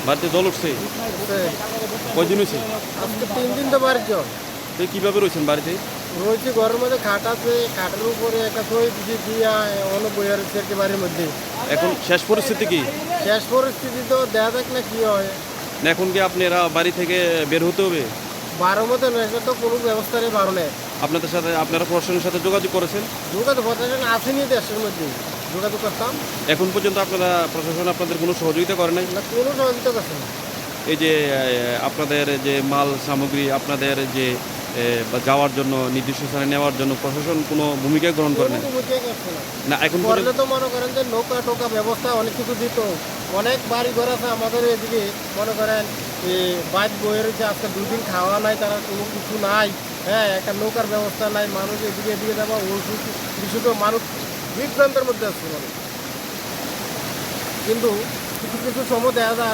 বাড়িতে জল উঠছে? কয়দিন হয়েছে? আজকে 3 দিন তো বাড়ির জল। তো কিভাবে রয়েছেন বাড়িতে? রয়েছে ঘরের মধ্যে খাট আছে, খাটের উপরে একটা থই দিছি দিয়া অন্য বইয়ার রয়েছে আর কি বাড়ির মধ্যে। এখন শেষ পরিস্থিতি কি? শেষ পরিস্থিতি তো দেখা যাক না কি হয়। না এখন কি আপনারা বাড়ি থেকে বের হতে হবে? 12 মতো নয়, তো কোনো ব্যবস্থা নেই 12 নেই। আপনাদের সাথে আপনারা প্রশাসনের সাথে যোগাযোগ করেছেন? যোগাযোগ প্রশাসন আসেনি দেশের মধ্যে, যোগাযোগ করতাম এখন পর্যন্ত আপনারা প্রশাসন আপনাদের কোনো সহযোগিতা করে নাই? না, কোনো সহযোগিতা করছে না। এই যে আপনাদের যে মাল সামগ্রী আপনাদের যে বা যাওয়ার জন্য নির্দিষ্ট স্থানে নেওয়ার জন্য প্রশাসন কোনো ভূমিকা গ্রহণ করে না? কোনো ভূমিকা করছে না। না এখন করলে পর্যন্ত তো মনে করেন যে নৌকা টোকা ব্যবস্থা অনেক কিছু দিত। অনেক বাড়ি ঘর আছে আমাদের এদিকে, মনে করেন বাইক বয়ে রয়েছে, আজকে 2 দিন খাওয়া নাই, তারা কোনো কিছু নাই। হ্যাঁ, একটা নৌকার ব্যবস্থা নাই, মানুষ এদিকে এদিকে যাওয়া ওষুধ বিশুদ্ধ মানুষ বিভ্রান্তের মধ্যে আসছে মানুষ। কিন্তু কিছু কিছু সময় দেখা যায়